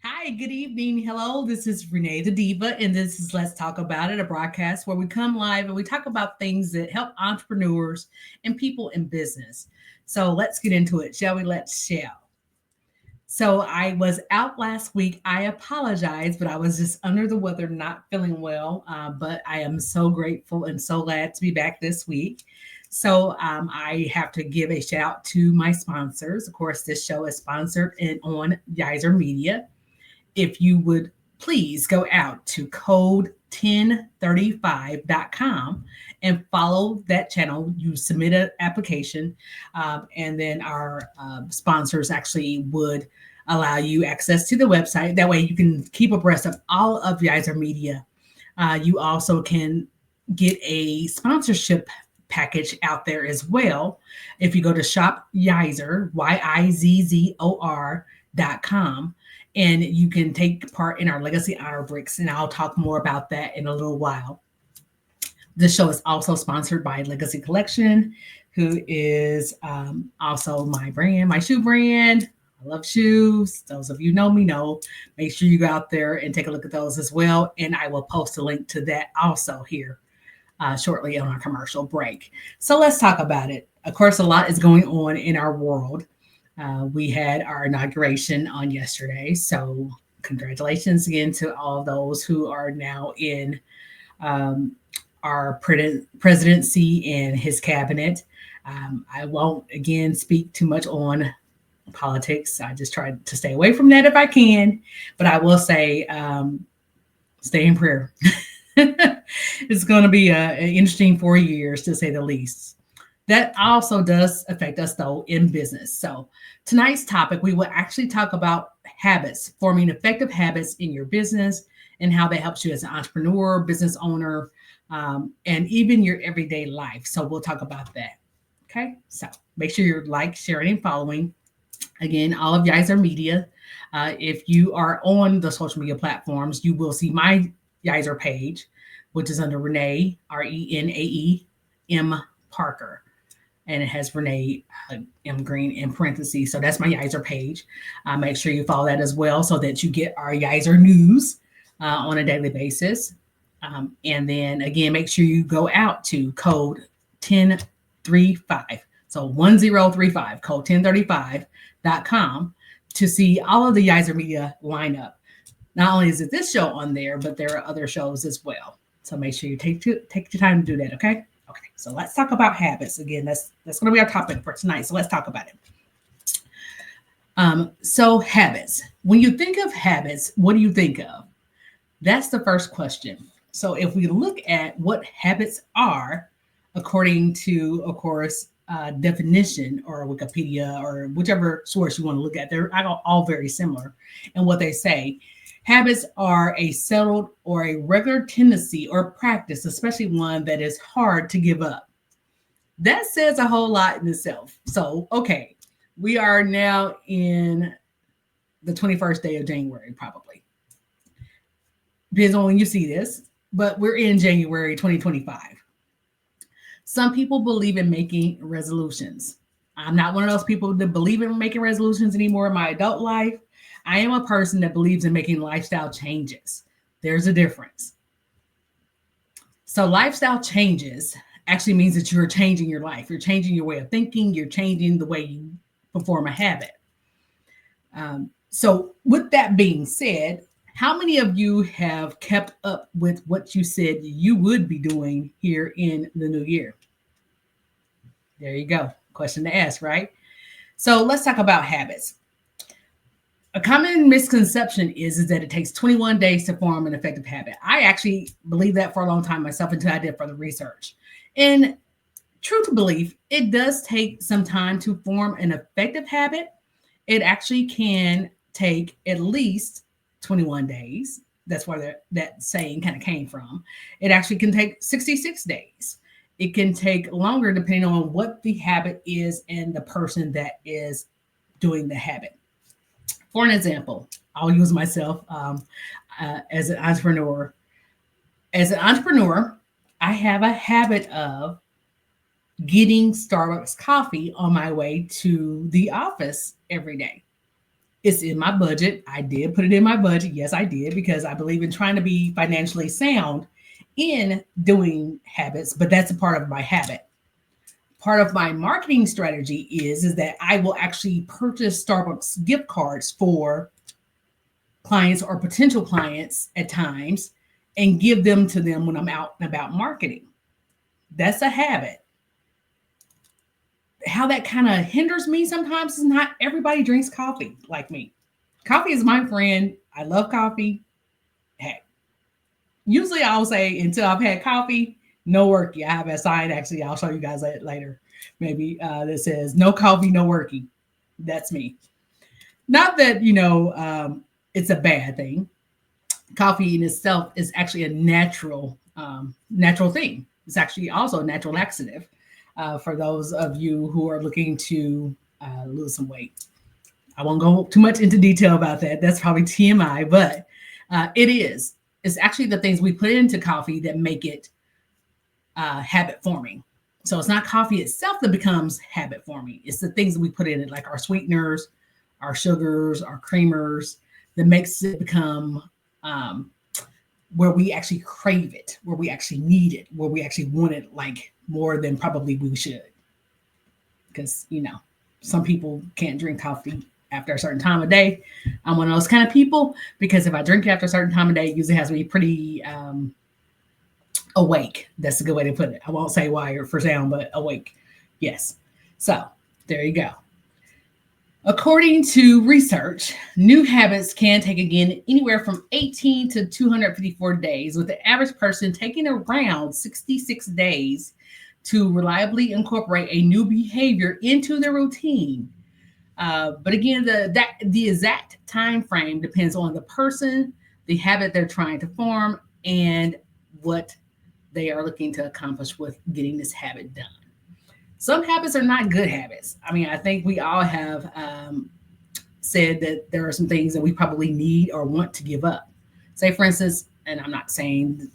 Hi, good evening. Hello, this is RenaeThaDiva, and this is Let's Talk About It, a broadcast where we come live and we talk about things that help entrepreneurs and people in business. So let's get into it, shall we? Let's shall. So I was out last week. I apologize, but I was just under the weather, not feeling well. But I am so grateful and so glad to be back this week. So I have to give a shout out to my sponsors. Of course, this show is sponsored and on Yizer Media. If you would please go out to code1035.com and follow that channel. You submit an application, and then our sponsors actually would allow you access to the website. That way, you can keep abreast of all of Yizer Media. You also can get a sponsorship package out there as well. If you go to shop Yizer, Yizzor.com, and you can take part in our Legacy Honor Bricks, and I'll talk more about that in a little while. This show is also sponsored by Legacy Collection, who is also my brand, my shoe brand. I love shoes. Those of you know me know. Make sure you go out there and take a look at those as well. And I will post a link to that also here shortly on our commercial break. So let's talk about it. Of course, a lot is going on in our world. We had our inauguration on yesterday. So, congratulations again to all those who are now in our presidency and his cabinet. I won't again speak too much on politics. I just try to stay away from that if I can. But I will say, stay in prayer. It's going to be an interesting 4 years to say the least. That also does affect us, though, in business. So, tonight's topic, we will actually talk about habits, forming effective habits in your business and how that helps you as an entrepreneur, business owner, and even your everyday life. So, we'll talk about that. Okay. So, make sure you're like, sharing, and following. Again, all of you guys are media. If you are on the social media platforms, you will see my Yizer page, which is under Renee, RenaeM Parker. And it has Renee M. Green in parentheses. So that's my Yizer page. Make sure you follow that as well so that you get our Yizer news on a daily basis. And then again, make sure you go out to code 1035. So 1035, code 1035.com to see all of the Yizer media lineup. Not only is it this show on there, but there are other shows as well. So make sure you take your time to do that, okay? Okay, so let's talk about habits. Again, that's going to be our topic for tonight. So let's talk about it. So habits. When you think of habits, what do you think of? That's the first question. So if we look at what habits are, according to, of course, definition or Wikipedia or whichever source you want to look at, they're all very similar in what they say. Habits are a settled or a regular tendency or practice, especially one that is hard to give up. That says a whole lot in itself. So, okay, we are now in the 21st day of January, probably. Depends on when you see this, but we're in January 2025. Some people believe in making resolutions. I'm not one of those people that believe in making resolutions anymore in my adult life. I am a person that believes in making lifestyle changes. There's a difference. So lifestyle changes actually means that you're changing your life. You're changing your way of thinking. You're changing the way you perform a habit. So with that being said, how many of you have kept up with what you said you would be doing here in the new year? There you go. Question to ask, right? So let's talk about habits. A common misconception is that it takes 21 days to form an effective habit. I actually believed that for a long time myself until I did further research. And true to belief, it does take some time to form an effective habit. It actually can take at least 21 days. That's where that saying kind of came from. It actually can take 66 days. It can take longer depending on what the habit is and the person that is doing the habit. For an example, I'll use myself as an entrepreneur. As an entrepreneur, I have a habit of getting Starbucks coffee on my way to the office every day. It's in my budget. I did put it in my budget. Yes, I did, because I believe in trying to be financially sound in doing habits, but that's a part of my habit. Part of my marketing strategy is that I will actually purchase Starbucks gift cards for clients or potential clients at times and give them to them when I'm out and about marketing. That's a habit. How that kind of hinders me sometimes is not everybody drinks coffee like me. Coffee is my friend. I love coffee. Heck, usually I'll say until I've had coffee, no worky. I have a sign, actually, I'll show you guys that later, maybe, that says no coffee, no worky. That's me. Not that, it's a bad thing. Coffee in itself is actually a natural thing. It's actually also a natural laxative, for those of you who are looking to lose some weight. I won't go too much into detail about that. That's probably TMI, but it is. It's actually the things we put into coffee that make it habit forming. So it's not coffee itself that becomes habit forming. It's the things that we put in it, like our sweeteners, our sugars, our creamers, that makes it become where we actually crave it, where we actually need it, where we actually want it, like more than probably we should. Because, some people can't drink coffee after a certain time of day. I'm one of those kind of people, because if I drink after a certain time of day, it usually has to be pretty awake. That's a good way to put it. I won't say wired for sound, but awake. Yes. So there you go. According to research, new habits can take, again, anywhere from 18 to 254 days, with the average person taking around 66 days to reliably incorporate a new behavior into their routine. But again, the exact time frame depends on the person, the habit they're trying to form, and what they are looking to accomplish with getting this habit done. Some habits are not good habits. I mean, I think we all have said that there are some things that we probably need or want to give up. Say, for instance, and I'm not saying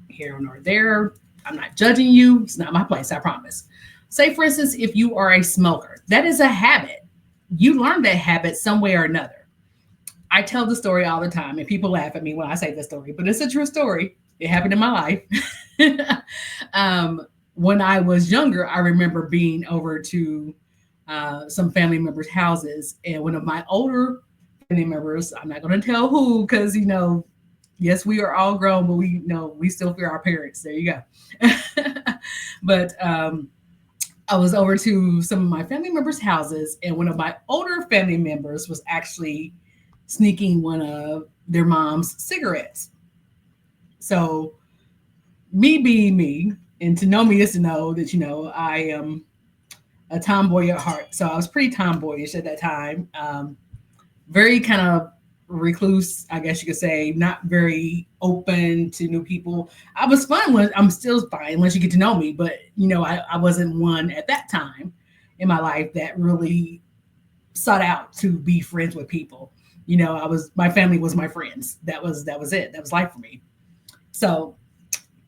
here nor there, I'm not judging you. It's not my place, I promise. Say, for instance, if you are a smoker, that is a habit. You learned that habit some way or another. I tell the story all the time, and people laugh at me when I say the story, but it's a true story. It happened in my life. When I was younger, I remember being over to some family members' houses, and one of my older family members, I'm not going to tell who, because, yes, we are all grown, but we still fear our parents. There you go. But I was over to some of my family members' houses, and one of my older family members was actually sneaking one of their mom's cigarettes. So me being me, and to know me is to know that, I am a tomboy at heart. So I was pretty tomboyish at that time. Very kind of recluse, I guess you could say, not very open to new people. I was fun I'm still fine once you get to know me, but I wasn't one at that time in my life that really sought out to be friends with people. My family was my friends. That was it. That was life for me. So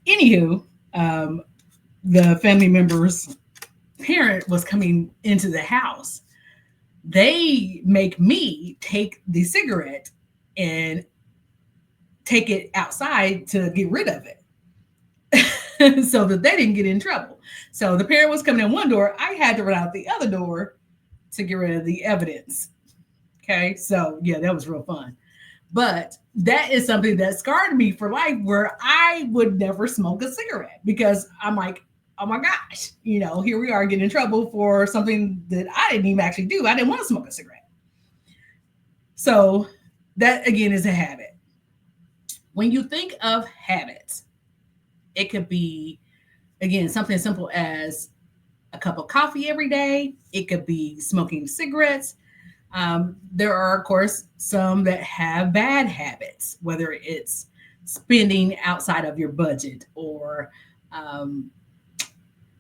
anywho, the family member's parent was coming into the house. They make me take the cigarette and take it outside to get rid of it so that they didn't get in trouble. So the parent was coming in one door. I had to run out the other door to get rid of the evidence. Okay. So yeah, that was real fun. But that is something that scarred me for life, where I would never smoke a cigarette, because I'm like, oh my gosh, here we are getting in trouble for something that I didn't even actually do. I didn't want to smoke a cigarette. So that, again, is a habit. When you think of habits, it could be, again, something as simple as a cup of coffee every day. It could be smoking cigarettes. There are, of course, some that have bad habits, whether it's spending outside of your budget, or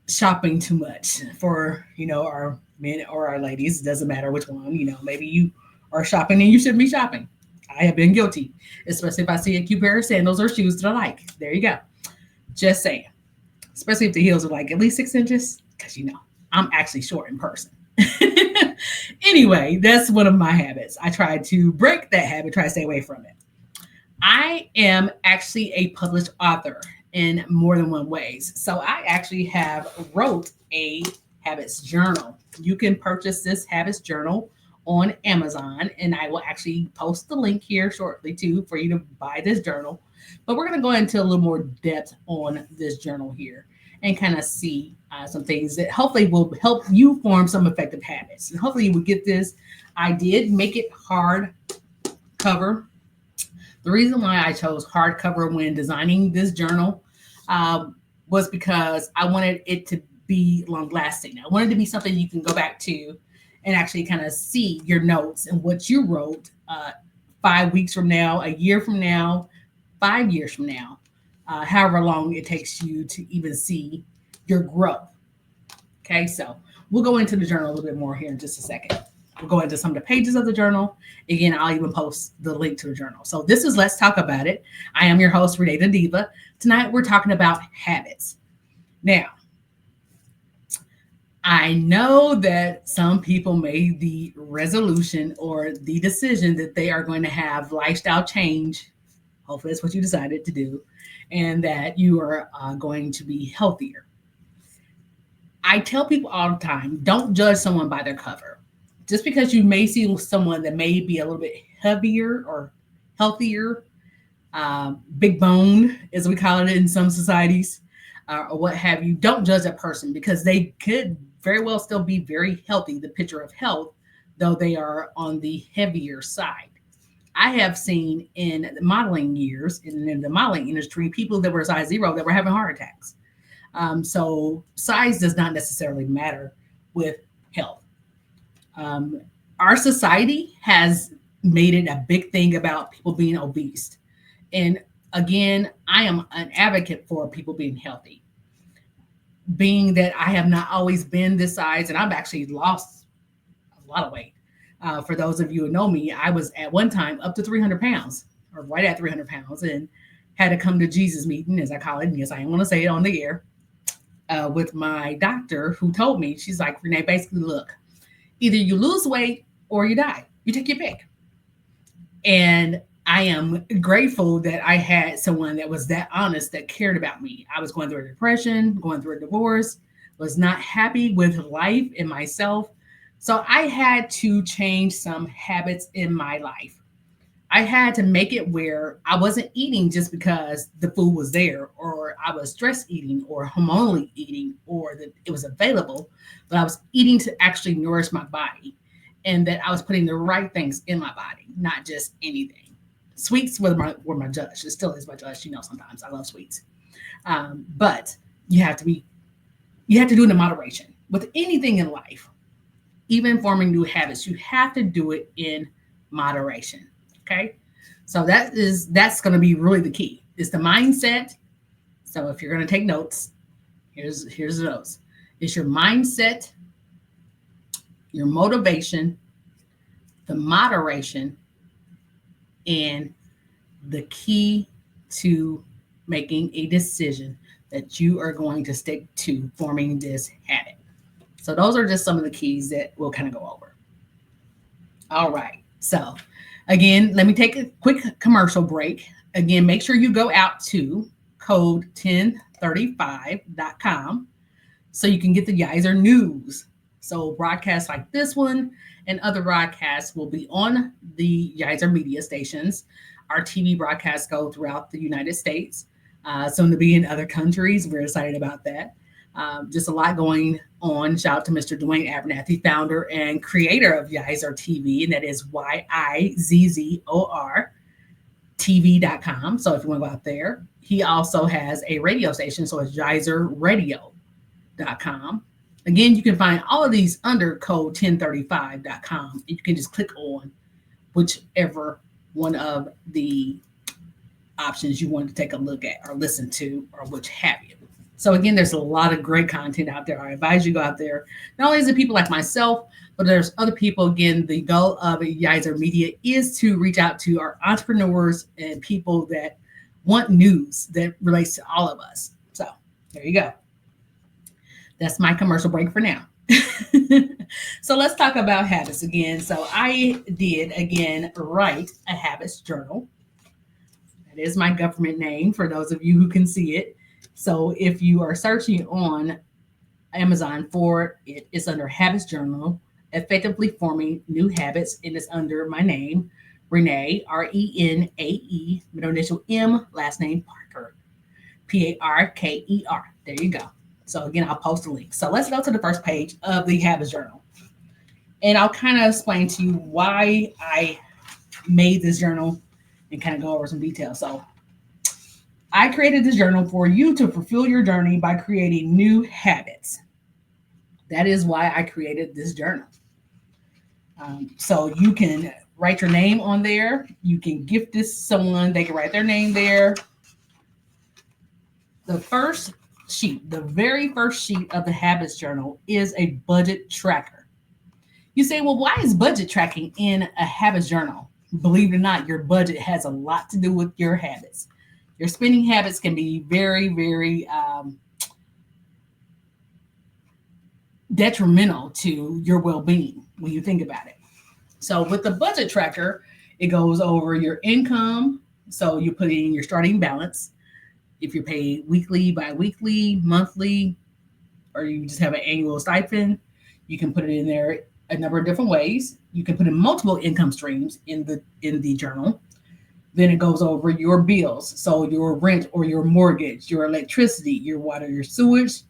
shopping too much for, our men or our ladies. It doesn't matter which one. Maybe you are shopping and you shouldn't be shopping. I have been guilty, especially if I see a cute pair of sandals or shoes that I like. There you go. Just saying. Especially if the heels are like at least 6 inches, because, I'm actually short in person. Anyway, that's one of my habits. I try to break that habit, try to stay away from it. I am actually a published author in more than one ways. So I actually have wrote a habits journal. You can purchase this habits journal on Amazon, and I will actually post the link here shortly too for you to buy this journal. But we're going to go into a little more depth on this journal here and kind of see some things that hopefully will help you form some effective habits. And hopefully you will get this. I did make it hard cover. The reason why I chose hardcover when designing this journal was because I wanted it to be long lasting. I wanted it to be something you can go back to and actually kind of see your notes and what you wrote 5 weeks from now, a year from now, 5 years from now, however long it takes you to even see your growth. Okay, so we'll go into the journal a little bit more here in just a second. We'll go into some of the pages of the journal. Again, I'll even post the link to the journal. So this is Let's Talk About It. I am your host, RenaeThaDiva. Tonight, we're talking about habits. Now, I know that some people made the resolution or the decision that they are going to have lifestyle change. Hopefully that's what you decided to do, and that you are going to be healthier. I tell people all the time, don't judge someone by their cover. Just because you may see someone that may be a little bit heavier or healthier, big bone, as we call it in some societies, or what have you, don't judge that person because they could very well still be very healthy, the picture of health, though they are on the heavier side. I have seen in the modeling years, in the modeling industry, people that were size 0 that were having heart attacks. So size does not necessarily matter with health. Our society has made it a big thing about people being obese. And again, I am an advocate for people being healthy. Being that I have not always been this size, and I've actually lost a lot of weight. For those of you who know me, I was at one time up to 300 pounds, or right at 300 pounds, and had to come to Jesus meeting, as I call it. And yes, I didn't want to say it on the air, with my doctor, who told me, she's like, Renee, basically, look, either you lose weight or you die. You take your pick. And I am grateful that I had someone that was that honest, that cared about me. I was going through a depression, going through a divorce, was not happy with life and myself. So I had to change some habits in my life. I had to make it where I wasn't eating just because the food was there, or I was stress eating, or hormonally eating, or that it was available, but I was eating to actually nourish my body, and that I was putting the right things in my body, not just anything. Sweets were my judge. It still is my judge. Sometimes I love sweets, but you have to do it in moderation with anything in life. Even forming new habits, you have to do it in moderation. Okay, so that's going to be really the key. It's the mindset. So if you're going to take notes, here's the notes. It's your mindset, your motivation, the moderation, and the key to making a decision that you are going to stick to forming this habit. So those are just some of the keys that we'll kind of go over. All right. So again, let me take a quick commercial break. Again, make sure you go out to code 1035.com so you can get the Yizer news. So broadcasts like this one and other broadcasts will be on the Yizer media stations. Our TV broadcasts go throughout the United States, soon to be in other countries. We're excited about that. Just a lot going on. Shout out to Mr. Dwayne Abernathy, founder and creator of Yizer TV, and that is YIZZOR TV.com. So if you want to go out there, he also has a radio station, so it's YizerRadio.com. Again, you can find all of these under code 1035.com. You can just click on whichever one of the options you want to take a look at or listen to or which have you. So again, there's a lot of great content out there. I advise you go out there. Not only is it people like myself, but there's other people. Again, the goal of Yizer Media is to reach out to our entrepreneurs and people that want news that relates to all of us. So there you go. That's my commercial break for now. So let's talk about habits again. So I did again write a habits journal. That is my government name for those of you who can see it. So if you are searching on Amazon for it, it's under habits journal, effectively forming new habits, and it's under my name, Renee, Renae, middle initial M, last name Parker, Parker. There you go. So again, I'll post a link. So let's go to the first page of the habits journal. And I'll kind of explain to you why I made this journal and kind of go over some details. So I created this journal for you to fulfill your journey by creating new habits. That is why I created this journal. So you can write your name on there. You can gift this to someone. They can write their name there. The first sheet, the very first sheet of the habits journal is a budget tracker. You say, well, why is budget tracking in a habits journal? Believe it or not, your budget has a lot to do with your habits. Your spending habits can be very, very detrimental to your well-being when you think about it. So with the budget tracker, it goes over your income. So you put in your starting balance. If you're paid weekly, bi-weekly, monthly, or you just have an annual stipend, you can put it in there a number of different ways. You can put in multiple income streams in the journal. Then it goes over your bills. So your rent or your mortgage, your electricity, your water, your sewage,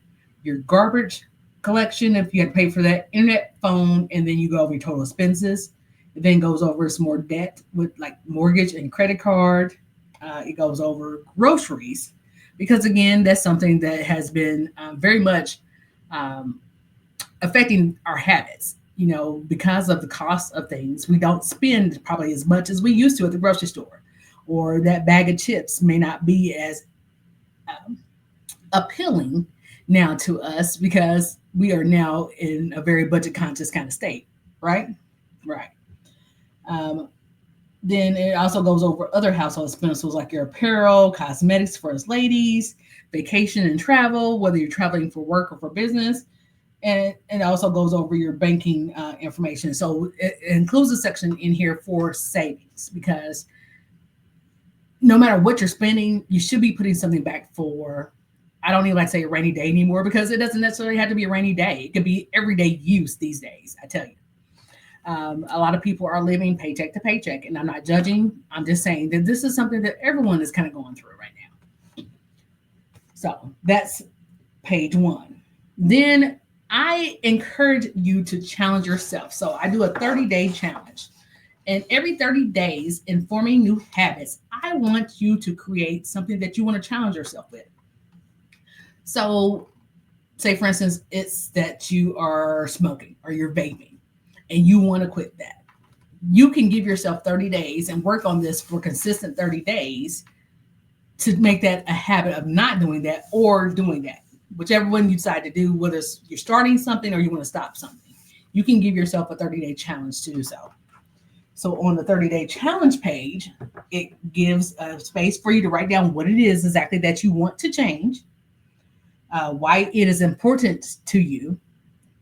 your garbage collection, if you had to pay for that, internet, phone, and then you go over your total expenses. It then goes over some more debt with like mortgage and credit card. It goes over groceries because again, that's something that has been very much affecting our habits. You know, because of the cost of things, we don't spend probably as much as we used to at the grocery store, or that bag of chips may not be as um, appealing now to us because we are now in a very budget conscious kind of state, right? Right. Um, then it also goes over other household expenses like your apparel, cosmetics for us ladies, vacation and travel, whether you're traveling for work or for business. And it also goes over your banking information. So it includes a section in here for savings because no matter what you're spending, you should be putting something back for, I don't even like to say a rainy day anymore because it doesn't necessarily have to be a rainy day. It could be everyday use these days, I tell you. A lot of people are living paycheck to paycheck, and I'm not judging. I'm just saying that this is something that everyone is kind of going through right now. So that's page one. Then I encourage you to challenge yourself. So I do a 30-day challenge. And every 30 days in forming new habits, I want you to create something that you want to challenge yourself with. So, say for instance, it's that you are smoking or you're vaping and you want to quit that. You can give yourself 30 days and work on this for consistent 30 days to make that a habit of not doing that or doing that. Whichever one you decide to do, whether it's you're starting something or you want to stop something, you can give yourself a 30-day challenge to do so. So on the 30-day challenge page, it gives a space for you to write down what it is exactly that you want to change, why it is important to you.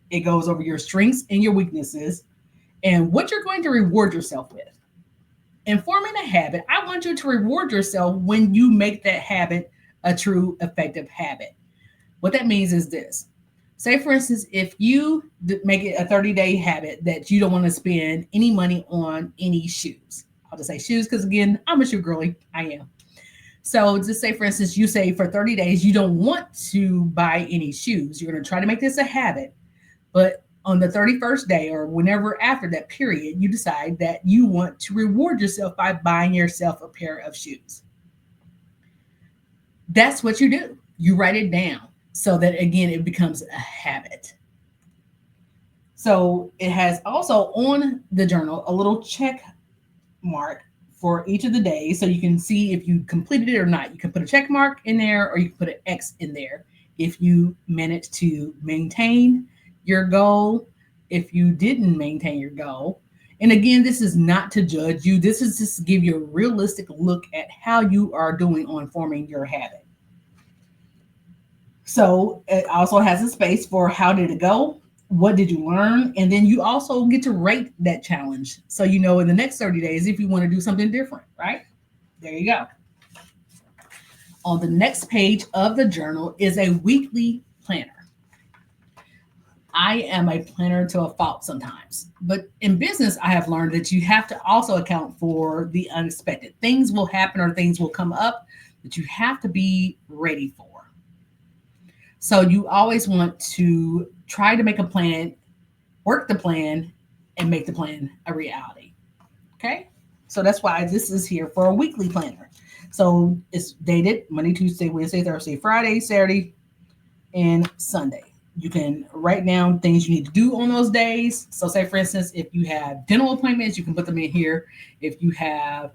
It goes over your strengths and your weaknesses and what you're going to reward yourself with. In forming a habit, I want you to reward yourself when you make that habit a true effective habit. What that means is this. Say, for instance, if you make it a 30-day habit that you don't want to spend any money on any shoes. I'll just say shoes because, again, I'm a shoe girly. I am. So just say, for instance, you say for 30 days, you don't want to buy any shoes. You're going to try to make this a habit. But on the 31st day or whenever after that period, you decide that you want to reward yourself by buying yourself a pair of shoes. That's what you do. You write it down so that, again, it becomes a habit. So it has also on the journal a little check mark for each of the days so you can see if you completed it or not. You can put a check mark in there or you can put an X in there if you managed to maintain your goal, if you didn't maintain your goal. And again, this is not to judge you. This is just to give you a realistic look at how you are doing on forming your habit. So it also has a space for how did it go? what did you learn? And then you also get to rate that challenge. So you know in the next 30 days if you want to do something different, right? There you go. On the next page of the journal is a weekly planner. I am a planner to a fault sometimes, but in business, I have learned that you have to also account for the unexpected. Things will happen or things will come up that you have to be ready for. So you always want to try to make a plan, work the plan, and make the plan a reality. Okay. So that's why this is here for a weekly planner. So it's dated Monday, Tuesday, Wednesday, Thursday, Friday, Saturday, and Sunday. You can write down things you need to do on those days. So say, for instance, if you have dental appointments, you can put them in here. If you have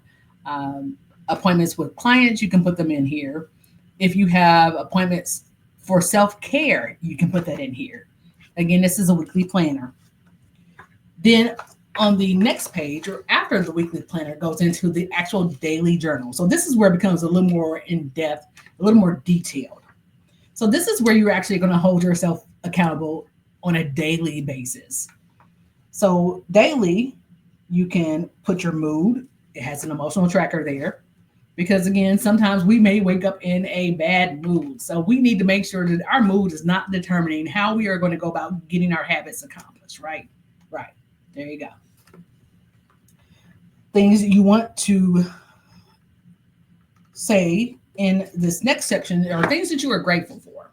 appointments with clients, you can put them in here. If you have appointments for self-care, you can put that in here. Again, this is a weekly planner. Then on the next page, or after the weekly planner, goes into the actual daily journal. So this is where it becomes a little more in-depth, a little more detailed. So this is where you're actually going to hold yourself accountable on a daily basis. So daily, you can put your mood. It has an emotional tracker there. Because again, sometimes we may wake up in a bad mood. So we need to make sure that our mood is not determining how we are going to go about getting our habits accomplished, right? Right. There you go. Things you want to say in this next section are things that you are grateful for.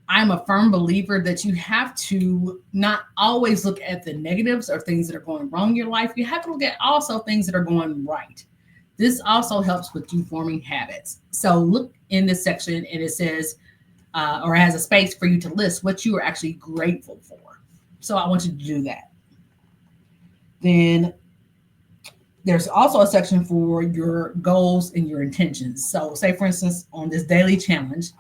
I'm a firm believer that you have to not always look at the negatives or things that are going wrong in your life. You have to look at also things that are going right. This also helps with you forming habits. So look in this section and it says, or has a space for you to list what you are actually grateful for. So I want you to do that. Then there's also a section for your goals and your intentions. So say, for instance, on this daily challenge,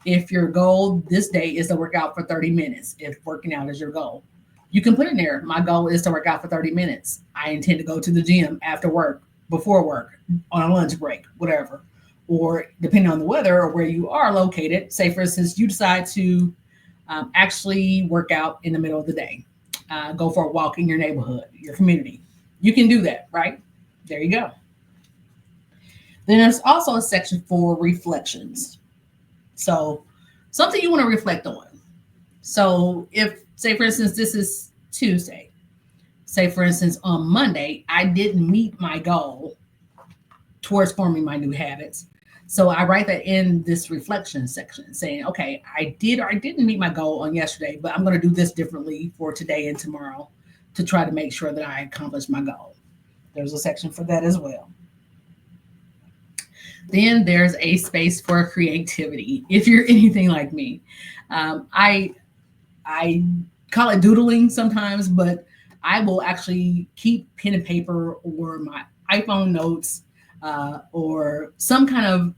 if your goal this day is to work out for 30 minutes, if working out is your goal, you can put in there, my goal is to work out for 30 minutes. I intend to go to the gym after work, before work, on a lunch break, whatever. Or depending on the weather or where you are located, say, for instance, you decide to actually work out in the middle of the day, go for a walk in your neighborhood, your community. You can do that, right? There you go. Then there's also a section for reflections. So something you want to reflect on. So if, say, for instance, this is Tuesday. Say, for instance, on Monday, I didn't meet my goal towards forming my new habits. So I write that in this reflection section saying, okay, I did or I didn't meet my goal on yesterday, but I'm going to do this differently for today and tomorrow to try to make sure that I accomplish my goal. There's a section for that as well. Then there's a space for creativity. If you're anything like me, I call it doodling sometimes, but I will actually keep pen and paper or my iPhone notes or some kind of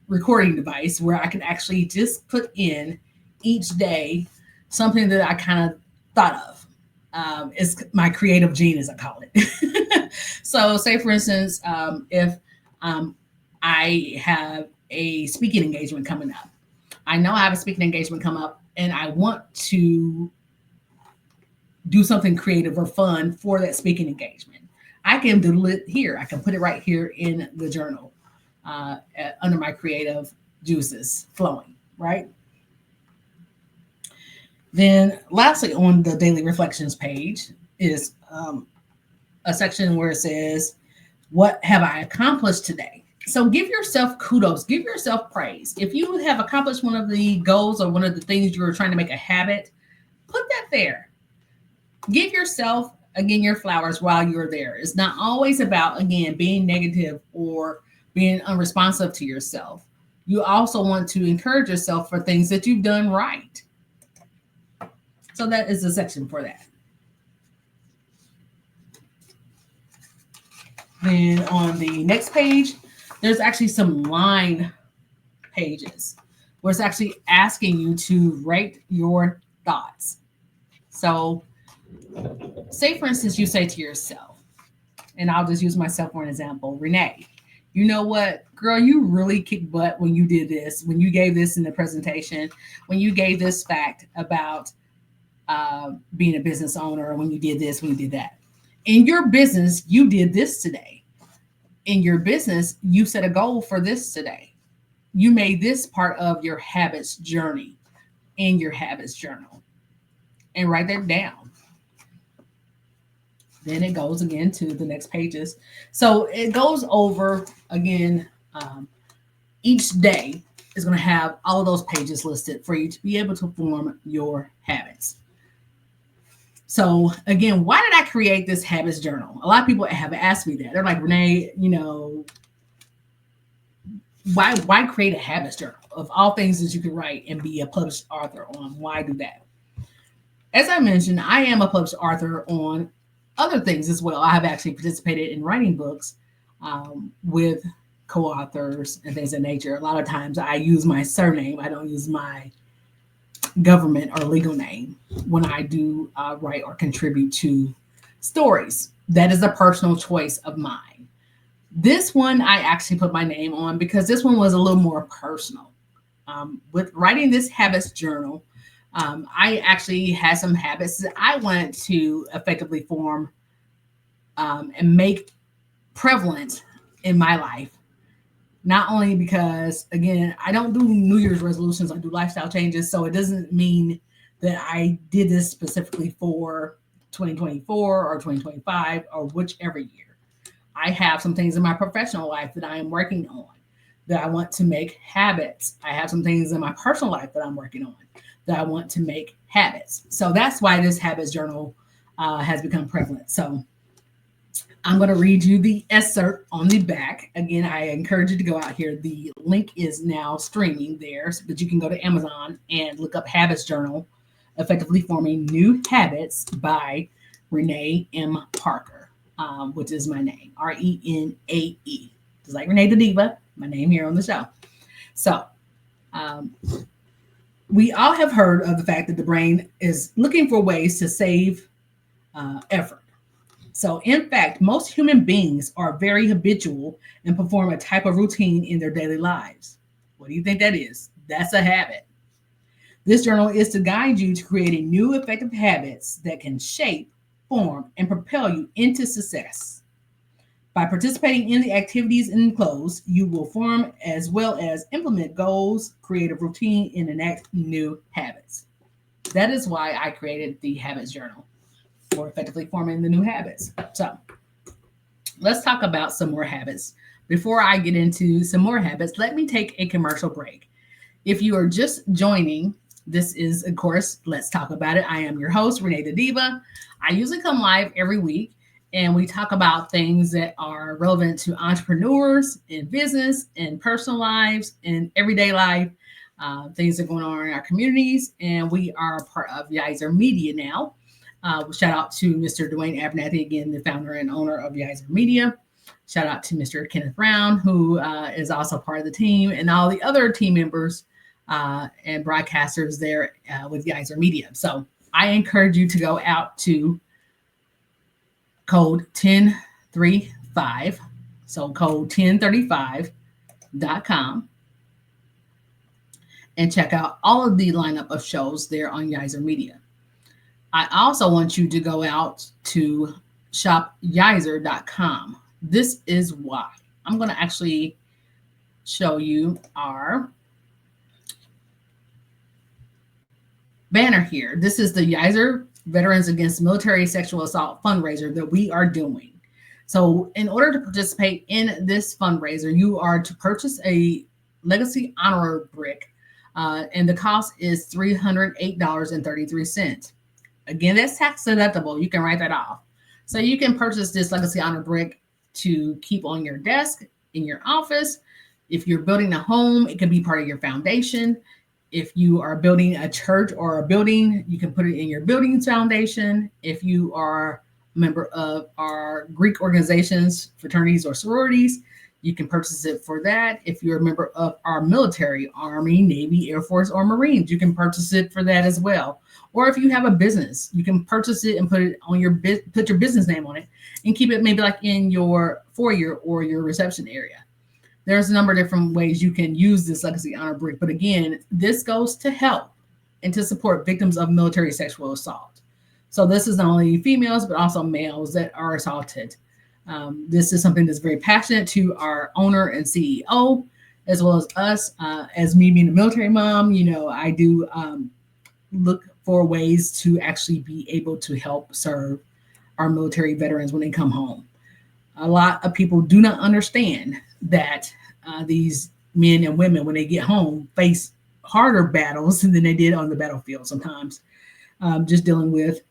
recording device where I can actually just put in each day something that I kind of thought of. It's my creative gene, as I call it. So say, for instance, if I have a speaking engagement coming up, I know I have a speaking engagement come up and I want to do something creative or fun for that speaking engagement. I can doodle it here. I can put it right here in the journal under my creative juices flowing, right? Then lastly, on the daily reflections page is a section where it says, what have I accomplished today? So give yourself kudos, give yourself praise. If you have accomplished one of the goals or one of the things you're trying to make a habit, put that there. Give yourself, again, your flowers while you're there. It's not always about, again, being negative or being unresponsive to yourself. You also want to encourage yourself for things that you've done right. So that is a section for that. Then on the next page, there's actually some line pages where it's actually asking you to rate your thoughts. So say, for instance, you say to yourself, and I'll just use myself for an example, Renee, you know what, girl, you really kicked butt when you did this, when you gave this in the presentation, when you gave this fact about being a business owner, when you did this, when you did that. In your business, you did this today. In your business, you set a goal for this today. You made this part of your habits journey in your habits journal and write that down. Then it goes again to the next pages. So it goes over again. Each day is going to have all of those pages listed for you to be able to form your habits. So again, why did I create this habits journal? A lot of people have asked me that. They're like, Renee, why create a habits journal of all things that you could write and be a published author on? Why do that? As I mentioned, I am a published author on other things as well. I have actually participated in writing books with co-authors and things of nature. A lot of times I use my surname. I don't use my government or legal name when I do write or contribute to stories. That is a personal choice of mine. This one I actually put my name on because this one was a little more personal. With writing this habits journal, I actually had some habits that I wanted to effectively form and make prevalent in my life. Not only because, again, I don't do New Year's resolutions, I do lifestyle changes. So it doesn't mean that I did this specifically for 2024 or 2025 or whichever year. I have some things in my professional life that I am working on that I want to make habits. I have some things in my personal life that I'm working on that I want to make habits. So that's why this habits journal has become prevalent. So I'm going to read you the excerpt on the back. Again, I encourage you to go out here. The link is now streaming there, but you can go to Amazon and look up Habits Journal, Effectively Forming New Habits by Renee M. Parker, which is my name, Renae. Just like RenaeThaDiva, my name here on the show. So we all have heard of the fact that the brain is looking for ways to save effort. So, in fact, most human beings are very habitual and perform a type of routine in their daily lives. What do you think that is? That's a habit. This journal is to guide you to creating new effective habits that can shape, form, and propel you into success. By participating in the activities enclosed, you will form as well as implement goals, create a routine, and enact new habits. That is why I created the Habits Journal, for effectively forming the new habits. So let's talk about some more habits. Before I get into some more habits, let me take a commercial break. If you are just joining, this is, of course, Let's Talk About It. I am your host, RenaeThaDiva. I usually come live every week, and we talk about things that are relevant to entrepreneurs in business, in personal lives, in everyday life, things that are going on in our communities. And we are part of Yizer Media now. Shout out to Mr. Dwayne Abernathy, again, the founder and owner of Yizer Media. Shout out to Mr. Kenneth Brown, who is also part of the team, and all the other team members and broadcasters there with Yizer Media. So I encourage you to go out to code 1035, so code 1035.com, and check out all of the lineup of shows there on Yizer Media. I also want you to go out to shopyizer.com. This is why. I'm going to actually show you our banner here. This is the Yizer Veterans Against Military Sexual Assault fundraiser that we are doing. So in order to participate in this fundraiser, you are to purchase a Legacy Honor Brick, and the cost is $308.33. Again, that's tax deductible. You can write that off. So you can purchase this Legacy Honor Brick to keep on your desk, in your office. If you're building a home, it can be part of your foundation. If you are building a church or a building, you can put it in your building's foundation. If you are a member of our Greek organizations, fraternities, or sororities, you can purchase it for that. If you're a member of our military, Army, Navy, Air Force, or Marines, you can purchase it for that as well. Or if you have a business, you can purchase it and put it on your put your business name on it and keep it maybe like in your foyer or your reception area. There's a number of different ways you can use this Legacy Honor Brick. But again, this goes to help and to support victims of military sexual assault. So this is not only females, but also males that are assaulted. This is something that's very passionate to our owner and CEO, as well as us. As me being a military mom, I do look for ways to actually be able to help serve our military veterans when they come home. A lot of people do not understand that these men and women, when they get home, face harder battles than they did on the battlefield sometimes. Just dealing with,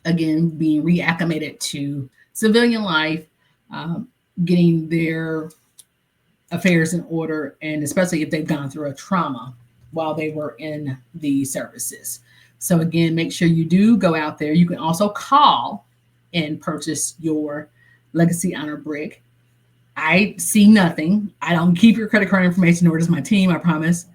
again, being reacclimated to civilian life, getting their affairs in order, and especially if they've gone through a trauma while they were in the services. So again, make sure you do go out there. You can also call and purchase your Legacy Honor Brick. I see nothing. I don't keep your credit card information, nor does my team, I promise.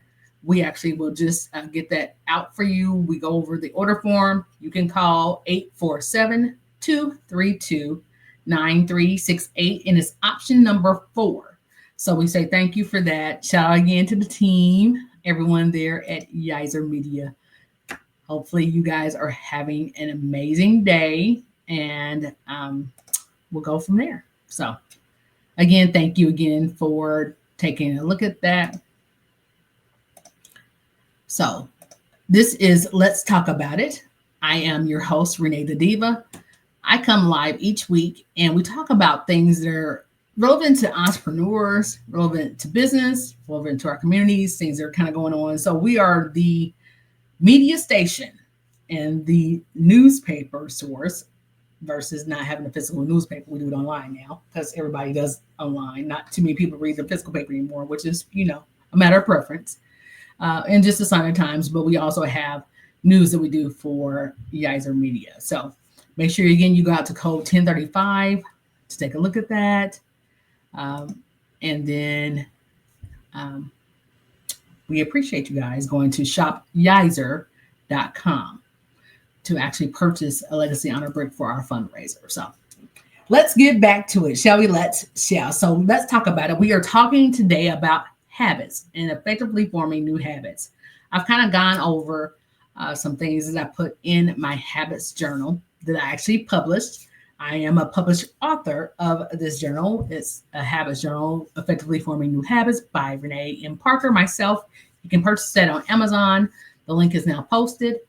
We actually will just get that out for you. We go over the order form. You can call 847-232-9368, and it's option number 4. So we say thank you for that. Shout out again to the team, everyone there at Yizer Media. Hopefully you guys are having an amazing day, and we'll go from there. So again, thank you again for taking a look at that. So this is Let's Talk About It. I am your host, RenaeThaDiva. I come live each week and we talk about things that are relevant to entrepreneurs, relevant to business, relevant to our communities, things that are kind of going on. So we are the media station and the newspaper source versus not having a physical newspaper. We do it online now because everybody does online. Not too many people read the physical paper anymore, which is, a matter of preference. And just a sign of times, but we also have news that we do for Yizer Media. So make sure, again, you go out to code 1035 to take a look at that. And then we appreciate you guys going to shopyizer.com to actually purchase a Legacy Honor Brick for our fundraiser. So let's get back to it, shall we? So let's talk about it. We are talking today about habits and effectively forming new habits. I've kind of gone over some things that I put in my habits journal that I actually published. I am a published author of this journal. It's a habits journal, Effectively Forming New Habits by Renee M. Parker, myself. You can purchase that on Amazon. The link is now posted.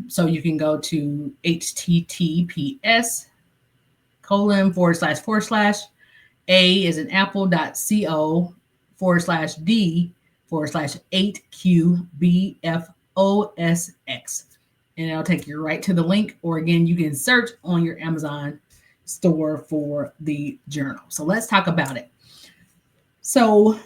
So you can go to https://a is an apple.co/d/8QBFOSX. And it'll take you right to the link. Or again, you can search on your Amazon store for the journal. So let's talk about it. So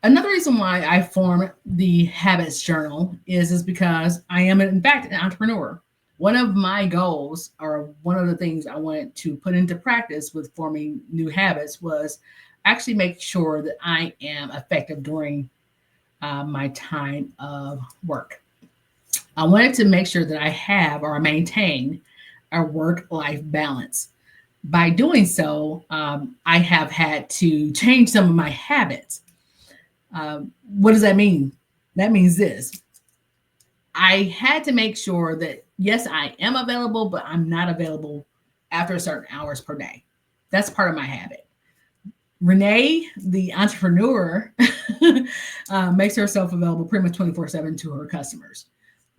another reason why I formed the habits journal is because I am, in fact, an entrepreneur. One of my goals, or one of the things I wanted to put into practice with forming new habits, was actually make sure that I am effective during my time of work. I wanted to make sure that I have or maintain a work-life balance. By doing so, I have had to change some of my habits. What does that mean? That means this. I had to make sure that, yes, I am available, but I'm not available after certain hours per day. That's part of my habit. Renee, the entrepreneur, makes herself available pretty much 24/7 to her customers.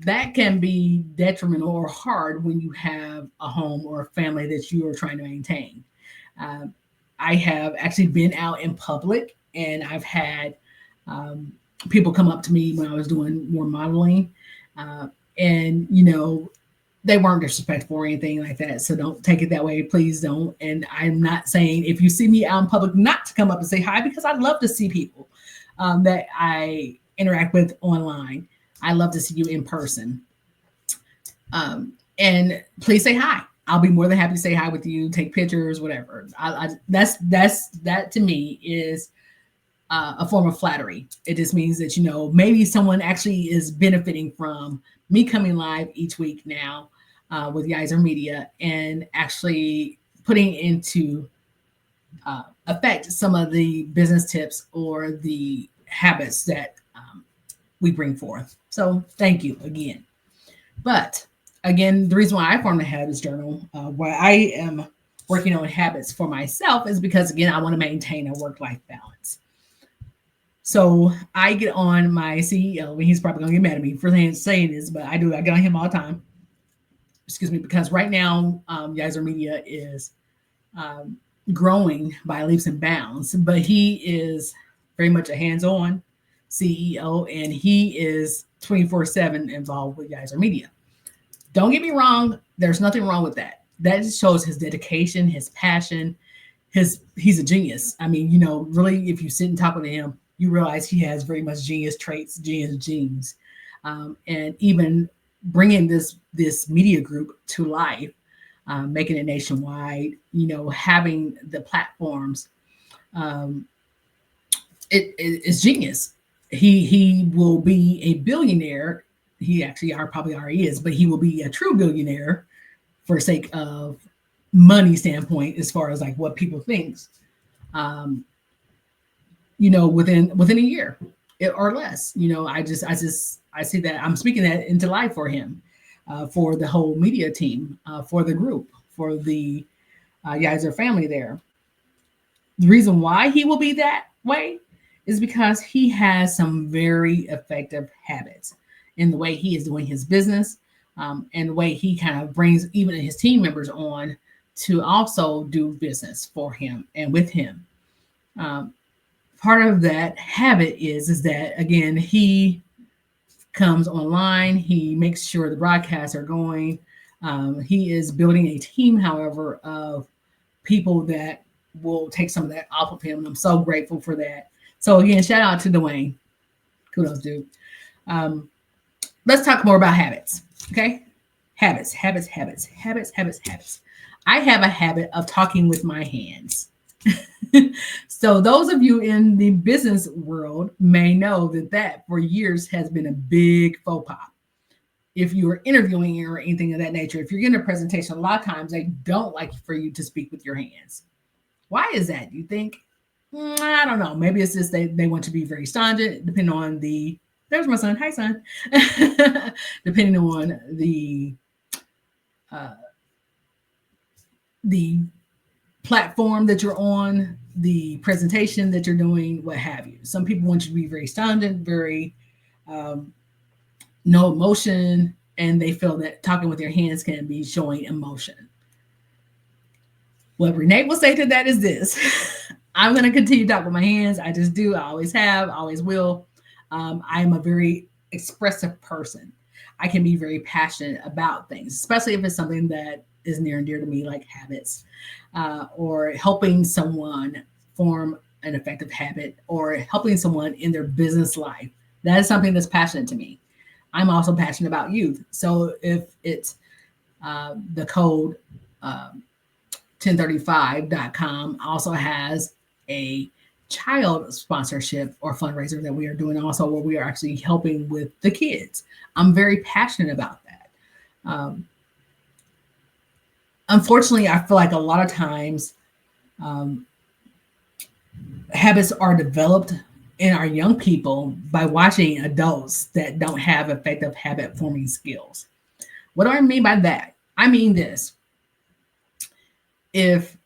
That can be detrimental or hard when you have a home or a family that you are trying to maintain. I have actually been out in public, and I've had people come up to me when I was doing more modeling, and they weren't disrespectful or anything like that. So don't take it that way. Please don't. And I'm not saying if you see me out in public not to come up and say hi, because I love to see people that I interact with online. I love to see you in person. And please say hi. I'll be more than happy to say hi with you, take pictures, whatever. That to me is a form of flattery. It just means that, maybe someone actually is benefiting from me coming live each week now with Yizer Media and actually putting into effect some of the business tips or the habits that we bring forth. So thank you again. But again, the reason why I formed the habits journal, why I am working on habits for myself, is because again, I want to maintain a work-life balance. So I get on my CEO, and he's probably gonna get mad at me for saying this, but I do. I get on him all the time. Excuse me, because right now, Yizer Media is um, growing by leaps and bounds, but he is very much a hands-on CEO, and he is 24/7 involved with Yizer Media. Don't get me wrong, there's nothing wrong with that. That just shows his dedication, his passion, he's a genius. I mean, really, if you sit and talk with him, you realize he has very much genius traits, genius genes, and even bringing this media group to life, making it nationwide. Having the platforms, um, it's genius. He will be a billionaire. He actually probably already is, but he will be a true billionaire for sake of money standpoint, as far as like what people thinks, um, within a year or less. I see that I'm speaking that into life for him, for the whole media team, for the group, for the Yizer family there. The reason why he will be that way is because he has some very effective habits in the way he is doing his business, and the way he kind of brings even his team members on to also do business for him and with him. Um, Part of that habit is that again he comes online, he makes sure the broadcasts are going. He is building a team, however, of people that will take some of that off of him. And I'm so grateful for that. So again, shout out to Dwayne. Kudos, dude. Um, let's talk more about habits. Okay. Habits. I have a habit of talking with my hands. So those of you in the business world may know that for years has been a big faux pas. If you are interviewing or anything of that nature, if you're getting a presentation, a lot of times they don't like for you to speak with your hands. Why is that? Do you think? I don't know. Maybe it's just they want to be very stringent, depending on there's my son. Hi, son. Depending on uh, the platform that you're on, the presentation that you're doing, what have you. Some people want you to be very stringent, very um, no emotion, and they feel that talking with your hands can be showing emotion. What Renee will say to that is this: I'm going to continue to talk with my hands. I just do. I always have, always will. I'm a very expressive person. I can be very passionate about things, especially if it's something that is near and dear to me, like habits, or helping someone form an effective habit, or helping someone in their business life. That is something that's passionate to me. I'm also passionate about youth. So if it's the code 1035.com also has a child sponsorship or fundraiser that we are doing also, where we are actually helping with the kids. I'm very passionate about that. Unfortunately, I feel like a lot of times habits are developed in our young people by watching adults that don't have effective habit forming skills. What do I mean by that? I mean this: if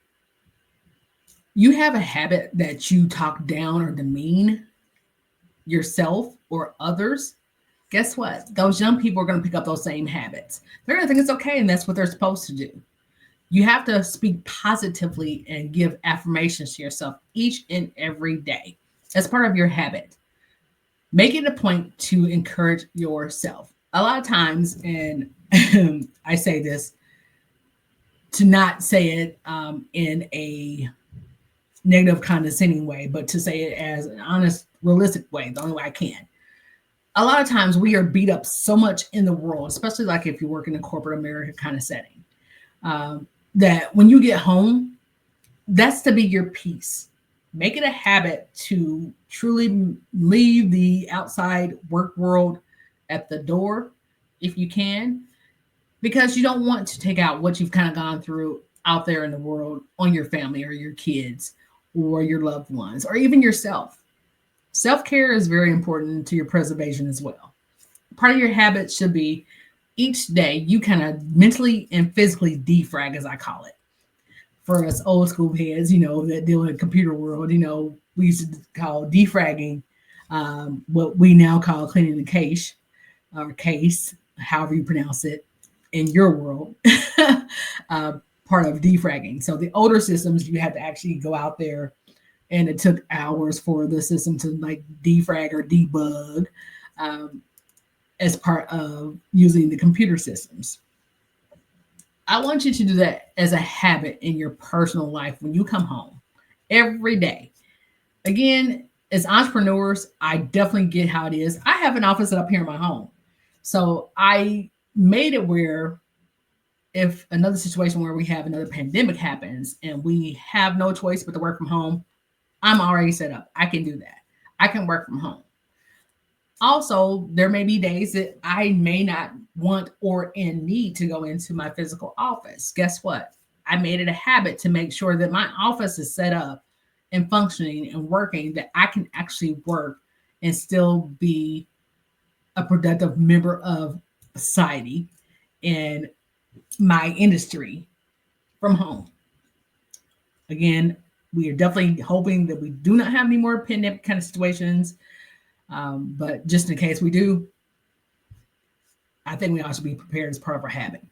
you have a habit that you talk down or demean yourself or others, guess what? Those young people are going to pick up those same habits. They're going to think it's okay, and that's what they're supposed to do. You have to speak positively and give affirmations to yourself each and every day as part of your habit. Make it a point to encourage yourself. A lot of times, and I say this to not say it in a negative, condescending way, but to say it as an honest, realistic way, the only way I can. A lot of times we are beat up so much in the world, especially like if you work in a corporate America kind of setting, that when you get home, that's to be your peace. Make it a habit to truly leave the outside work world at the door if you can, because you don't want to take out what you've kind of gone through out there in the world on your family or your kids or your loved ones or even yourself. Self-care is very important to your preservation as well. Part of your habit should be each day you kind of mentally and physically defrag, as I call it. For us old school heads, that deal in the computer world, we used to call defragging what we now call cleaning the cache or case, however you pronounce it in your world, uh, part of defragging. So the older systems, you had to actually go out there and it took hours for the system to like defrag or debug as part of using the computer systems. I want you to do that as a habit in your personal life when you come home every day. Again, as entrepreneurs, I definitely get how it is. I have an office up here in my home. So I made it where if another situation where we have another pandemic happens and we have no choice but to work from home, I'm already set up. I can do that. I can work from home. Also, there may be days that I may not want or in need to go into my physical office. Guess what? I made it a habit to make sure that my office is set up and functioning and working, that I can actually work and still be a productive member of society and my industry from home. Again, we are definitely hoping that we do not have any more pandemic kind of situations. But just in case we do, I think we all should be prepared as part of our habit.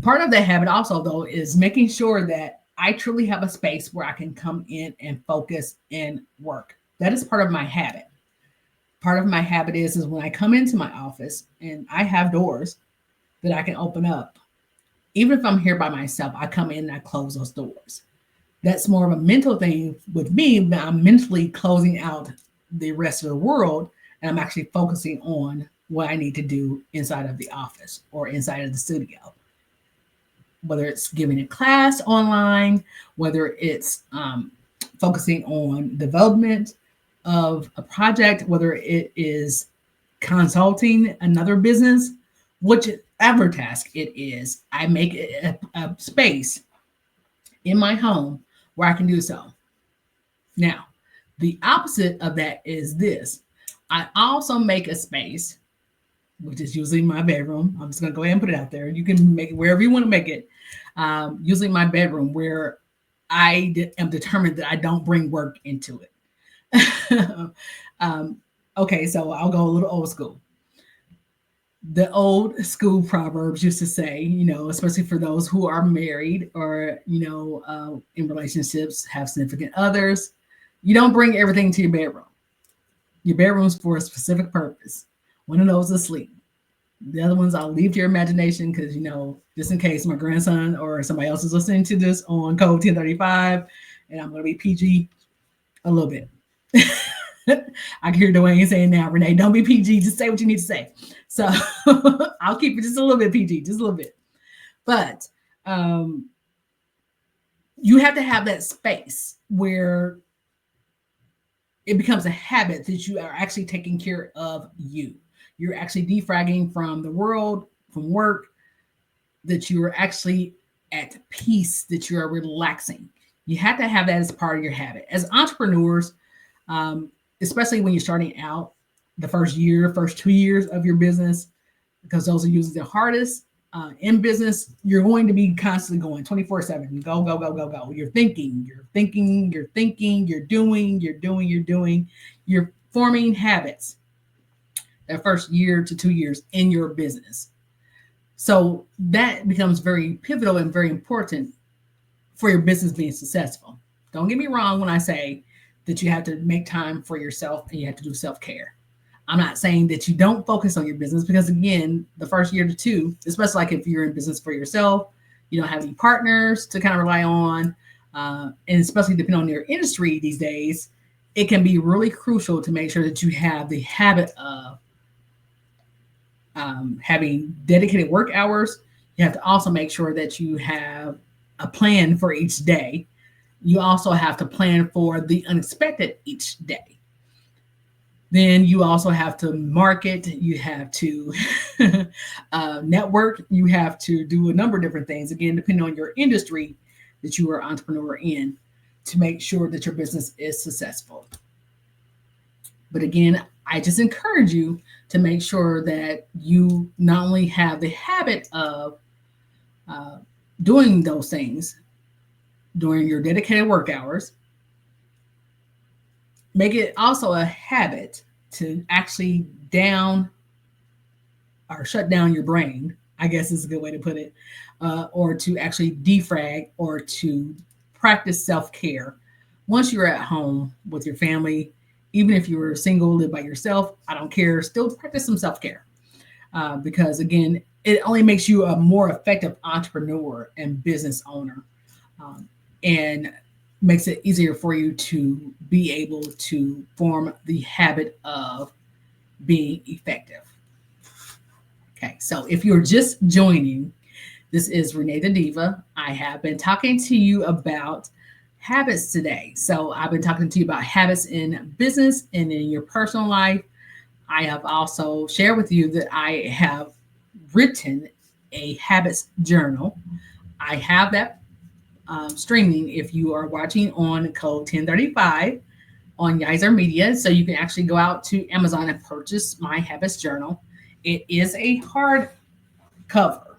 Part of that habit also, though, is making sure that I truly have a space where I can come in and focus and work. That is part of my habit. Part of my habit is when I come into my office and I have doors that I can open up. Even if I'm here by myself, I come in and I close those doors. That's more of a mental thing with me, but I'm mentally closing out the rest of the world and I'm actually focusing on what I need to do inside of the office or inside of the studio. Whether it's giving a class online, whether it's focusing on development of a project, whether it is consulting another business, whichever task it is, I make it a space in my home where I can do so. Now, the opposite of that is this. I also make a space, which is usually my bedroom. I'm just going to go ahead and put it out there. You can make it wherever you want to make it. Usually my bedroom, where I am determined that I don't bring work into it. Okay, so I'll go a little old school. The old school proverbs used to say, especially for those who are married or, in relationships, have significant others, you don't bring everything to your bedroom. Your bedroom's for a specific purpose. One of those is sleep. The other ones I'll leave to your imagination because, just in case my grandson or somebody else is listening to this on code 1035, and I'm going to be PG a little bit. I can hear Dwayne saying now, Renee, don't be PG. Just say what you need to say. So I'll keep it just a little bit PG, just a little bit. But you have to have that space where it becomes a habit that you are actually taking care of you. You're actually defragging from the world, from work, that you are actually at peace, that you are relaxing. You have to have that as part of your habit. As entrepreneurs, especially when you're starting out, the first 2 years of your business, because those are usually the hardest in business, you're going to be constantly going 24/7. Go, go, go, go, go. You're thinking, you're doing. You're forming habits that first year to 2 years in your business. So that becomes very pivotal and very important for your business being successful. Don't get me wrong when I say that you have to make time for yourself and you have to do self-care. I'm not saying that you don't focus on your business, because again, the first year to two, especially like if you're in business for yourself, you don't have any partners to kind of rely on. And especially depending on your industry these days, it can be really crucial to make sure that you have the habit of having dedicated work hours. You have to also make sure that you have a plan for each day. You also have to plan for the unexpected each day. Then you also have to market, you have to network, you have to do a number of different things, again, depending on your industry that you are an entrepreneur in, to make sure that your business is successful. But again, I just encourage you to make sure that you not only have the habit of uh, doing those things during your dedicated work hours, make it also a habit to actually down or shut down your brain, I guess is a good way to put it, or to actually defrag or to practice self care once you're at home with your family. Even if you're single, live by yourself, I don't care, still practice some self care because, again, it only makes you a more effective entrepreneur and business owner, um, and makes it easier for you to be able to form the habit of being effective. Okay, so if you're just joining, this is RenaeThaDiva. I have been talking to you about habits today. So I've been talking to you about habits in business and in your personal life. I have also shared with you that I have written a habits journal. I have that streaming if you are watching on code 1035 on Yizer Media. So you can actually go out to Amazon and purchase my habits journal. It is a hard cover.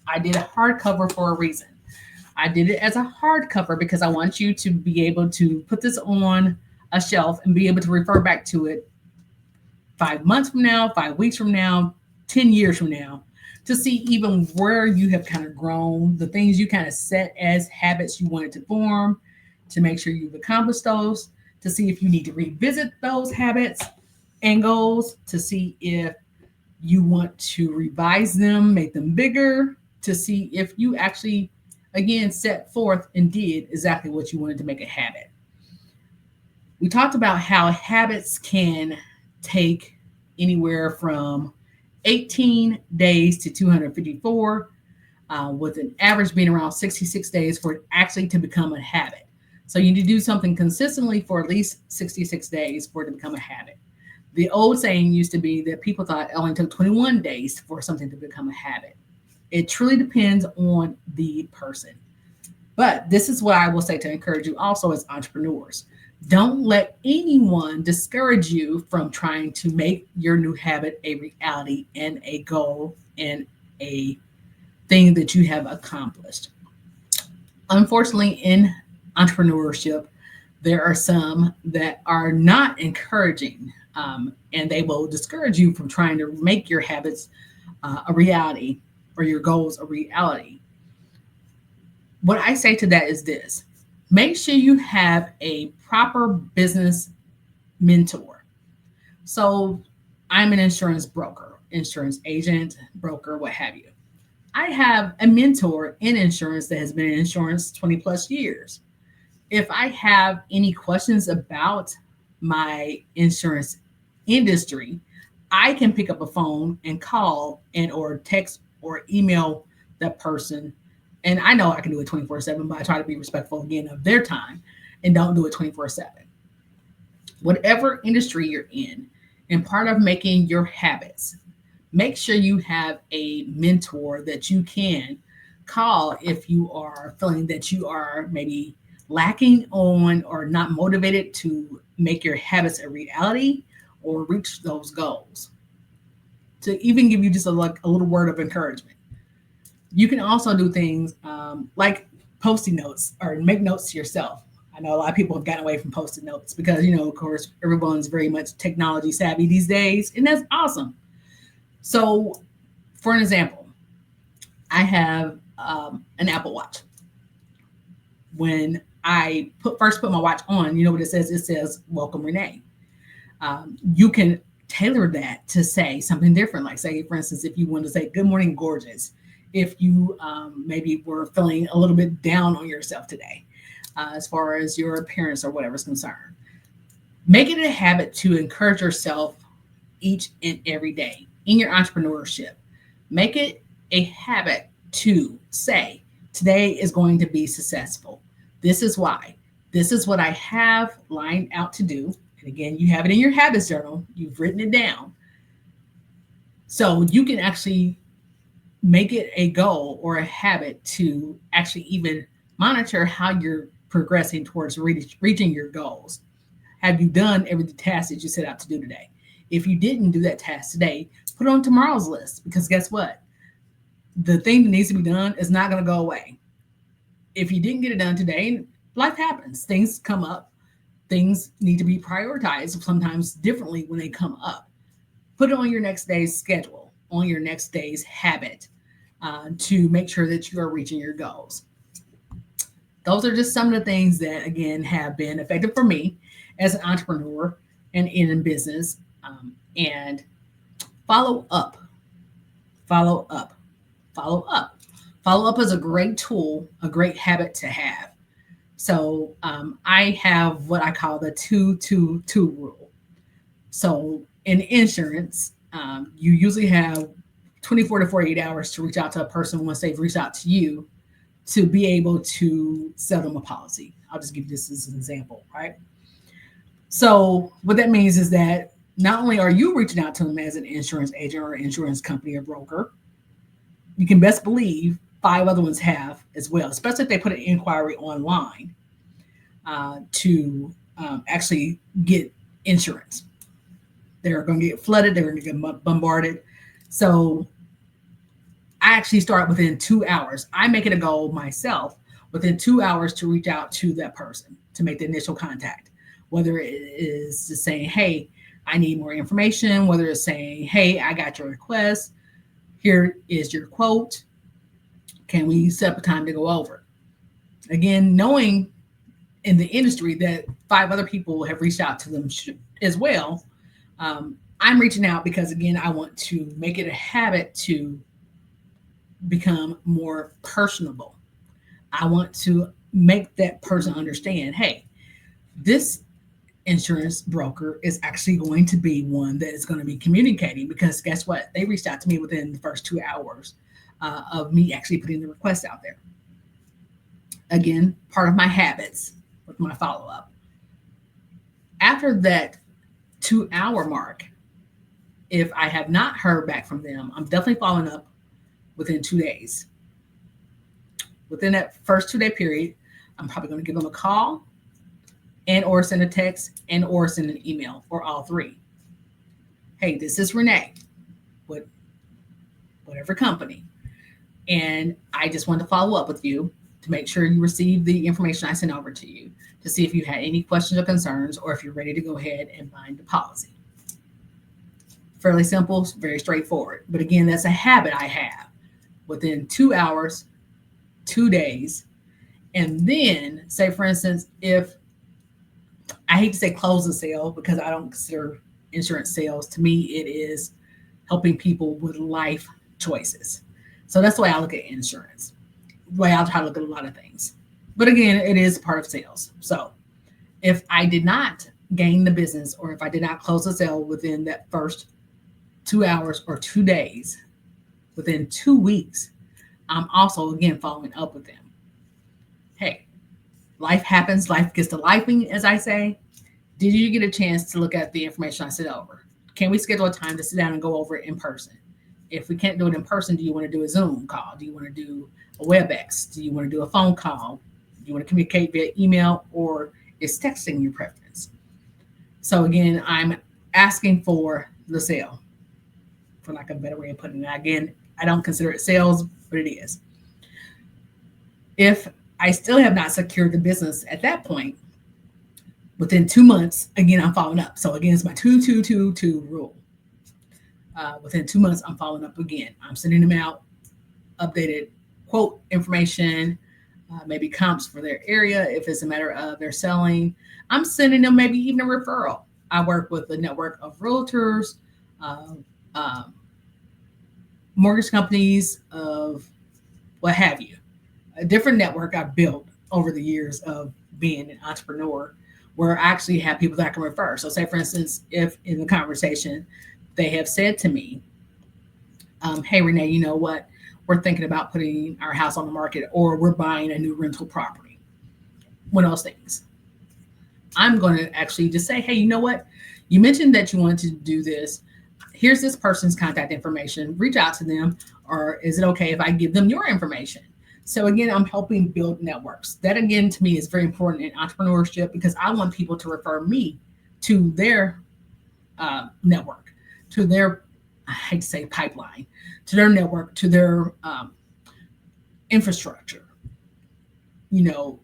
I did a hardcover for a reason. I did it as a hardcover because I want you to be able to put this on a shelf and be able to refer back to it 5 months from now, 5 weeks from now, 10 years from now, to see even where you have kind of grown, the things you kind of set as habits you wanted to form, to make sure you've accomplished those, to see if you need to revisit those habits and goals, to see if you want to revise them, make them bigger, to see if you actually, again, set forth and did exactly what you wanted to make a habit. We talked about how habits can take anywhere from 18 days to 254, with an average being around 66 days for it actually to become a habit. So you need to do something consistently for at least 66 days for it to become a habit. The old saying used to be that people thought it only took 21 days for something to become a habit. It truly depends on the person. But this is what I will say to encourage you also as entrepreneurs. Don't let anyone discourage you from trying to make your new habit a reality and a goal and a thing that you have accomplished. Unfortunately, in entrepreneurship, there are some that are not encouraging, and they will discourage you from trying to make your habits a reality or your goals a reality. What I say to that is this: make sure you have a proper business mentor. So, I'm an insurance broker, insurance agent, broker, what have you. I have a mentor in insurance that has been in insurance 20 plus years. If I have any questions about my insurance industry, I can pick up a phone and call and or text or email that person. And I know I can do it 24/7, but I try to be respectful again of their time and don't do it 24/7. Whatever industry you're in, and part of making your habits, make sure you have a mentor that you can call if you are feeling that you are maybe lacking on or not motivated to make your habits a reality or reach those goals. To even give you just a little word of encouragement. You can also do things like post-it notes or make notes to yourself. I know a lot of people have gotten away from post-it notes because, of course, everyone's very much technology savvy these days, and that's awesome. So, for an example, I have an Apple Watch. When I first put my watch on, you know what it says? It says, "Welcome, Renee." You can tailor that to say something different. Like, say, for instance, if you want to say, "Good morning, gorgeous," if you maybe were feeling a little bit down on yourself today, as far as your appearance or whatever is concerned. Make it a habit to encourage yourself each and every day in your entrepreneurship. Make it a habit to say, today is going to be successful. This is why. This is what I have lined out to do. And again, you have it in your habits journal. You've written it down. So you can actually make it a goal or a habit to actually even monitor how you're progressing towards reaching your goals. Have you done every task that you set out to do today? If you didn't do that task today, put it on tomorrow's list, because guess what? The thing that needs to be done is not going to go away. If you didn't get it done today, life happens. Things come up. Things need to be prioritized sometimes differently when they come up. Put it on your next day's schedule, on your next day's habit, to make sure that you are reaching your goals. Those are just some of the things that, again, have been effective for me as an entrepreneur and in business. And follow up, follow up, follow up. Follow up is a great tool, a great habit to have. So I have what I call the 2-2-2 rule. So in insurance, you usually have 24 to 48 hours to reach out to a person once they've reached out to you to be able to sell them a policy. I'll just give this as an example, right? So what that means is that not only are you reaching out to them as an insurance agent or insurance company or broker, you can best believe 5 other ones have as well, especially if they put an inquiry online to actually get insurance. They're going to get flooded. They're going to get bombarded. So I actually start within 2 hours. I make it a goal myself within 2 hours to reach out to that person, to make the initial contact, whether it is just saying, hey, I need more information, whether it's saying, hey, I got your request. Here is your quote. Can we set up a time to go over? Again, knowing in the industry that 5 other people have reached out to them as well, I'm reaching out because, again, I want to make it a habit to become more personable. I want to make that person understand, hey, this insurance broker is actually going to be one that is going to be communicating, because guess what? They reached out to me within the first 2 hours of me actually putting the request out there. Again, part of my habits with my follow-up. After that 2-hour mark, if I have not heard back from them, I'm definitely following up within 2 days. Within that first 2-day period, I'm probably going to give them a call and or send a text and or send an email, or all 3. Hey, this is Renee with whatever company. And I just want to follow up with you to make sure you receive the information I sent over to you, to see if you had any questions or concerns, or if you're ready to go ahead and bind the policy. Fairly simple, very straightforward. But again, that's a habit I have within 2 hours, 2 days. And then, say, for instance, if I hate to say close the sale, because I don't consider insurance sales. To me, it is helping people with life choices. So that's the way I look at insurance, the way I'll try to look at a lot of things. But again, it is part of sales. So if I did not gain the business, or if I did not close the sale within that first 2 hours or 2 days, within 2 weeks, I'm also, again, following up with them. Hey, life happens. Life gets to lifing, as I say. Did you get a chance to look at the information I sent over? Can we schedule a time to sit down and go over it in person? If we can't do it in person, do you want to do a Zoom call? Do you want to do a WebEx? Do you want to do a phone call? Do you want to communicate via email, or is texting your preference? So again, I'm asking for the sale, for lack of a better way of putting it. Again, I don't consider it sales, but it is. If I still have not secured the business at that point, within 2 months, again, I'm following up. So again, it's my 2-2-2-2 rule. Within 2 months, I'm following up again. I'm sending them out updated quote information, maybe comps for their area. If it's a matter of they're selling, I'm sending them maybe even a referral. I work with a network of realtors, mortgage companies, of what have you. A different network I've built over the years of being an entrepreneur, where I actually have people that I can refer. So say, for instance, if in the conversation they have said to me, hey, Renee, you know what? We're thinking about putting our house on the market, or we're buying a new rental property. One of those things. I'm going to actually just say, hey, you know what? You mentioned that you wanted to do this. Here's this person's contact information. Reach out to them. Or is it okay if I give them your information? So again, I'm helping build networks. That, again, to me is very important in entrepreneurship, because I want people to refer me to their network, to their, I hate to say pipeline, to their network, to their infrastructure. You know,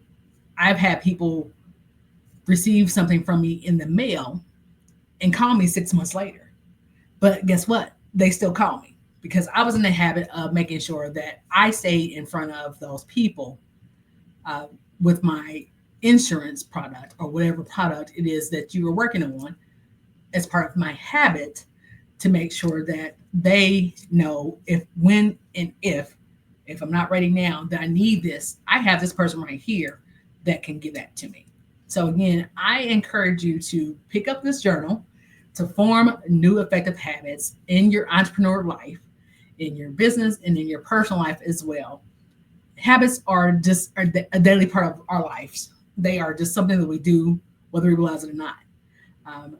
I've had people receive something from me in the mail and call me 6 months later. But guess what? They still call me because I was in the habit of making sure that I stayed in front of those people uh, with my insurance product or whatever product it is that you were working on as part of my habit to make sure that they know if, when, and if I'm not ready now, that I need this, I have this person right here that can give that to me. So again, I encourage you to pick up this journal to form new effective habits in your entrepreneur life, in your business, and in your personal life as well. Habits are just a daily part of our lives. They are just something that we do, whether we realize it or not. Um,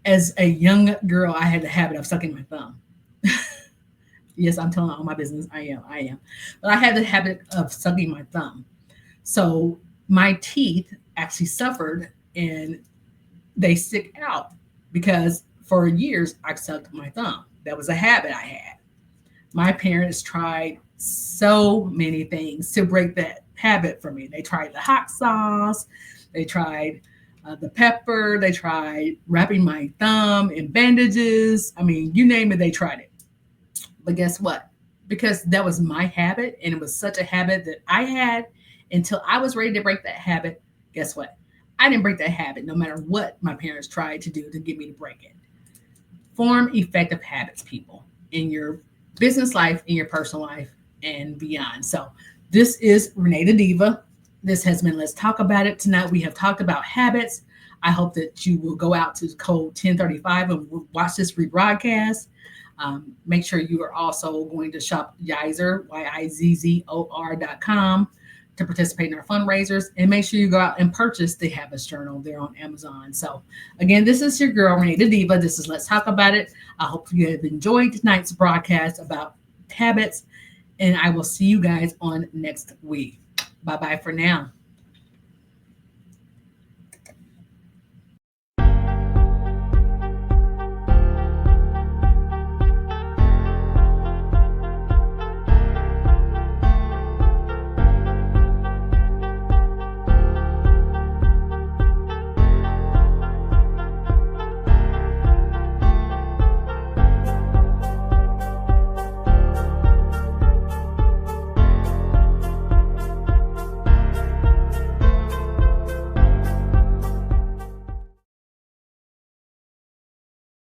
as a young girl, I had the habit of sucking my thumb. Yes, I'm telling all my business. I am. But I had the habit of sucking my thumb. So my teeth actually suffered and they stick out because for years I sucked my thumb. That was a habit I had. My parents tried so many things to break that habit for me. They tried the hot sauce, they tried the pepper, they tried wrapping my thumb in bandages. I mean, you name it, they tried it. But guess what? Because that was my habit and it was such a habit that I had until I was ready to break that habit. Guess what? I didn't break that habit no matter what my parents tried to do to get me to break it. Form effective habits, people, in your business life, in your personal life, and beyond. So, this is RenaeThaDiva. This has been Let's Talk About It. Tonight, we have talked about habits. I hope that you will go out to code 1035 and watch this rebroadcast. Make sure you are also going to shop Yizzor, YIZZOR.com, to participate in our fundraisers, and make sure you go out and purchase the Habits Journal there on Amazon. So again, this is your girl, RenaeThaDiva. This is Let's Talk About It. I hope you have enjoyed tonight's broadcast about habits, and I will see you guys on next week. Bye-bye for now.